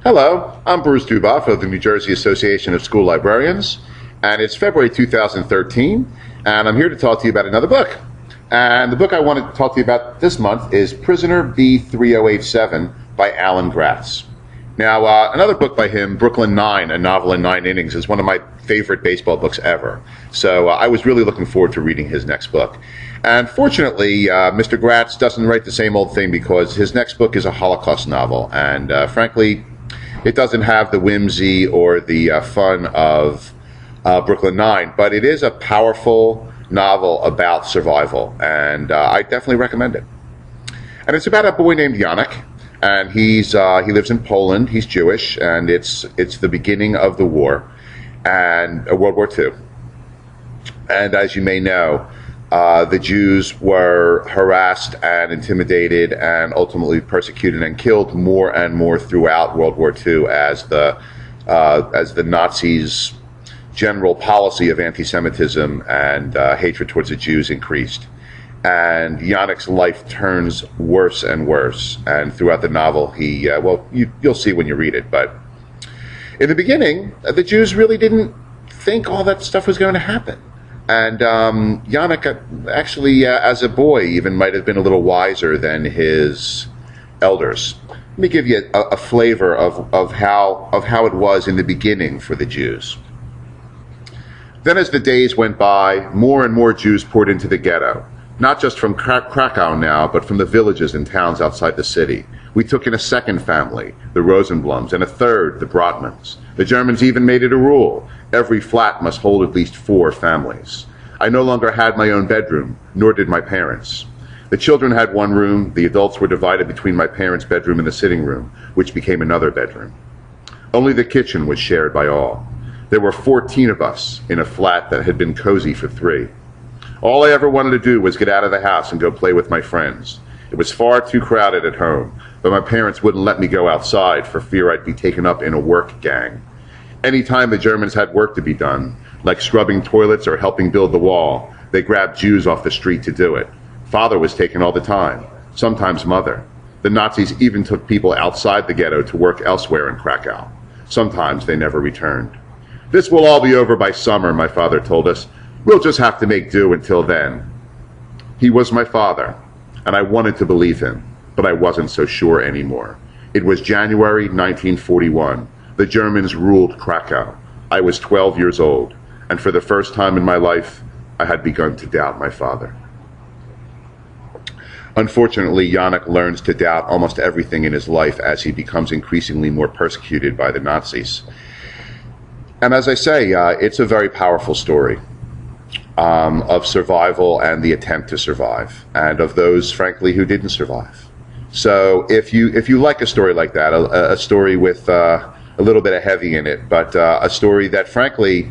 Hello, I'm Bruce Duboff of the New Jersey Association of School Librarians, and it's February 2013, and I'm here to talk to you about another book. And the book I want to talk to you about this month is Prisoner B3087 by Alan Gratz. Now, another book by him, Brooklyn Nine, a novel in 9 innings, is one of my favorite baseball books ever. So I was really looking forward to reading his next book. And fortunately, Mr. Gratz doesn't write the same old thing because his next book is a Holocaust novel. And frankly, it doesn't have the whimsy or the fun of Brooklyn Nine, but it is a powerful novel about survival, and I definitely recommend it. And it's about a boy named Yannick, and he lives in Poland. He's Jewish, and it's the beginning of the war, and World War II. And as you may know, the Jews were harassed and intimidated and ultimately persecuted and killed more and more throughout World War II as the Nazis' general policy of anti-Semitism and hatred towards the Jews increased. And Yannick's life turns worse and worse. And throughout the novel, you'll see when you read it. But in the beginning, the Jews really didn't think all that stuff was going to happen. And Yannick, actually, as a boy, even might have been a little wiser than his elders. Let me give you a flavor of how it was in the beginning for the Jews. Then as the days went by, more and more Jews poured into the ghetto, not just from Krakow now, but from the villages and towns outside the city. We took in a second family, the Rosenblums, and a third, the Brotmans. The Germans even made it a rule. Every flat must hold at least 4 families. I no longer had my own bedroom, nor did my parents. The children had one room. The adults were divided between my parents' bedroom and the sitting room, which became another bedroom. Only the kitchen was shared by all. There were 14 of us in a flat that had been cozy for 3. All I ever wanted to do was get out of the house and go play with my friends. It was far too crowded at home, but my parents wouldn't let me go outside for fear I'd be taken up in a work gang. Anytime the Germans had work to be done, like scrubbing toilets or helping build the wall, they grabbed Jews off the street to do it. Father was taken all the time, sometimes mother. The Nazis even took people outside the ghetto to work elsewhere in Krakow. Sometimes they never returned. This will all be over by summer, my father told us. We'll just have to make do until then. He was my father, and I wanted to believe him, but I wasn't so sure anymore. It was January 1941. The Germans ruled Krakow. I was 12 years old, and for the first time in my life, I had begun to doubt my father. Unfortunately, Yannick learns to doubt almost everything in his life as he becomes increasingly more persecuted by the Nazis. And as I say, it's a very powerful story of survival and the attempt to survive, and of those, frankly, who didn't survive. So if you like a story like that, a story with a little bit of heavy in it, but a story that, frankly,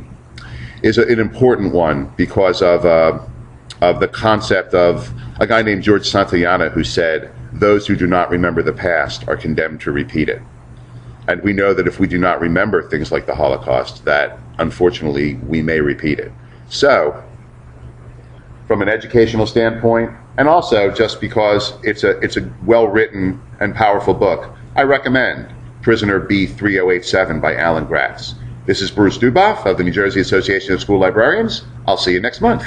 is an important one because of the concept of a guy named George Santayana who said, "Those who do not remember the past are condemned to repeat it." And we know that if we do not remember things like the Holocaust, that unfortunately we may repeat it. So, from an educational standpoint, and also just because it's a well-written and powerful book, I recommend Prisoner B3087 by Alan Gratz. This is Bruce Duboff of the New Jersey Association of School Librarians. I'll see you next month.